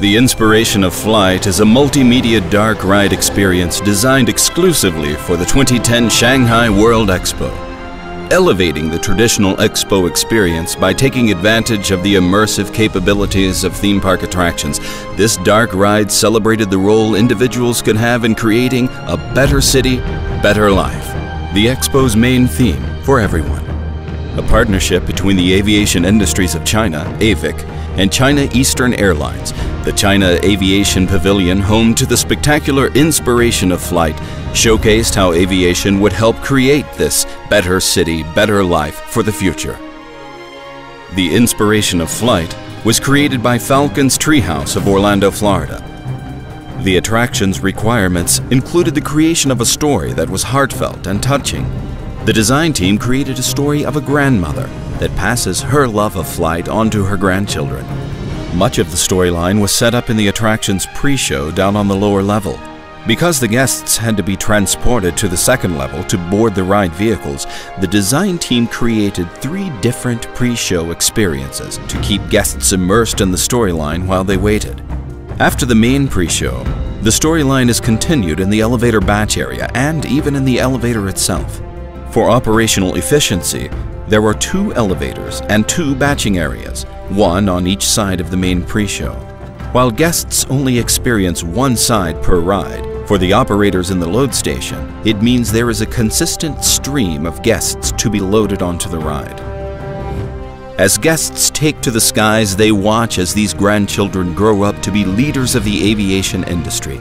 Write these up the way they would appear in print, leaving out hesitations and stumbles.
The Inspiration of Flight is a multimedia dark ride experience designed exclusively for the 2010 Shanghai World Expo. Elevating the traditional expo experience by taking advantage of the immersive capabilities of theme park attractions, this dark ride celebrated the role individuals could have in creating a better city, better life. The expo's main theme for everyone. A partnership between the aviation industries of China, AVIC, and China Eastern Airlines, the China Aviation Pavilion, home to the spectacular Inspiration of Flight, showcased how aviation would help create this better city, better life for the future. The Inspiration of Flight was created by Falcon's Treehouse of Orlando, Florida. The attraction's requirements included the creation of a story that was heartfelt and touching. The design team created a story of a grandmother that passes her love of flight on to her grandchildren. Much of the storyline was set up in the attraction's pre-show down on the lower level. Because the guests had to be transported to the second level to board the ride vehicles, the design team created 3 different pre-show experiences to keep guests immersed in the storyline while they waited. After the main pre-show, the storyline is continued in the elevator batch area and even in the elevator itself. For operational efficiency, there were 2 elevators and 2 batching areas, one on each side of the main pre-show. While guests only experience one side per ride, for the operators in the load station, it means there is a consistent stream of guests to be loaded onto the ride. As guests take to the skies, they watch as these grandchildren grow up to be leaders of the aviation industry.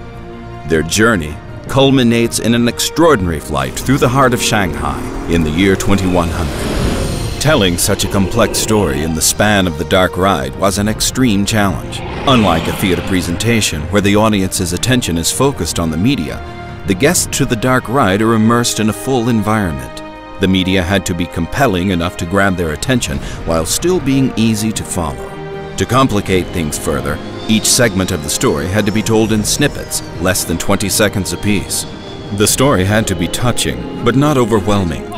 Their journey culminates in an extraordinary flight through the heart of Shanghai in the year 2100. Telling such a complex story in the span of the dark ride was an extreme challenge. Unlike a theater presentation where the audience's attention is focused on the media, the guests to the dark ride are immersed in a full environment. The media had to be compelling enough to grab their attention while still being easy to follow. To complicate things further, each segment of the story had to be told in snippets, less than 20 seconds apiece. The story had to be touching, but not overwhelming.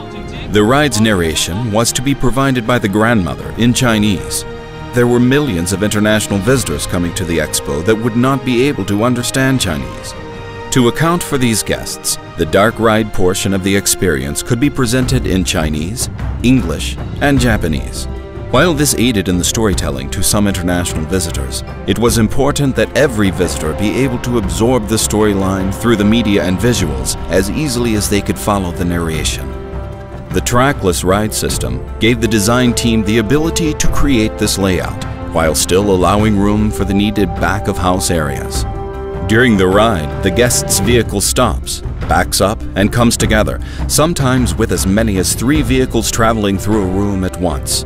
The ride's narration was to be provided by the grandmother in Chinese. There were millions of international visitors coming to the expo that would not be able to understand Chinese. To account for these guests, the dark ride portion of the experience could be presented in Chinese, English, and Japanese. While this aided in the storytelling to some international visitors, it was important that every visitor be able to absorb the storyline through the media and visuals as easily as they could follow the narration. The trackless ride system gave the design team the ability to create this layout, while still allowing room for the needed back-of-house areas. During the ride, the guest's vehicle stops, backs up, and comes together, sometimes with as many as 3 vehicles traveling through a room at once.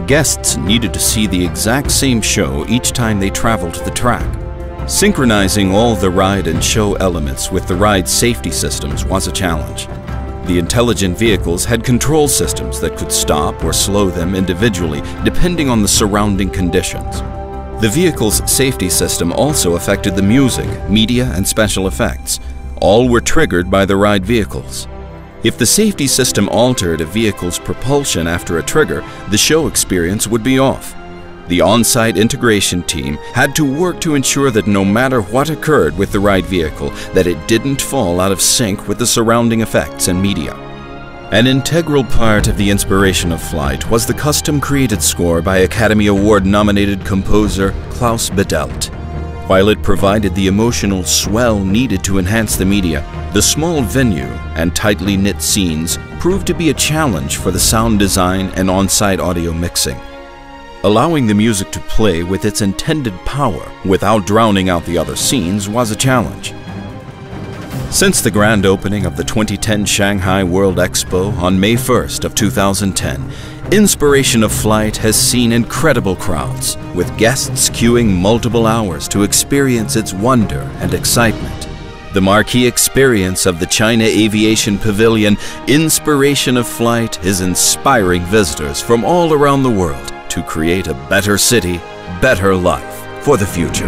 Guests needed to see the exact same show each time they traveled the track. Synchronizing all the ride and show elements with the ride's safety systems was a challenge. The intelligent vehicles had control systems that could stop or slow them individually depending on the surrounding conditions. The vehicle's safety system also affected the music, media, and special effects. All were triggered by the ride vehicles. If the safety system altered a vehicle's propulsion after a trigger, the show experience would be off. The on-site integration team had to work to ensure that no matter what occurred with the ride vehicle, that it didn't fall out of sync with the surrounding effects and media. An integral part of the Inspiration of Flight was the custom-created score by Academy Award-nominated composer Klaus Bedelt. While it provided the emotional swell needed to enhance the media, the small venue and tightly knit scenes proved to be a challenge for the sound design and on-site audio mixing. Allowing the music to play with its intended power without drowning out the other scenes was a challenge. Since the grand opening of the 2010 Shanghai World Expo on May 1st of 2010, Inspiration of Flight has seen incredible crowds, with guests queuing multiple hours to experience its wonder and excitement. The marquee experience of the China Aviation Pavilion, Inspiration of Flight, is inspiring visitors from all around the world to create a better city, better life for the future.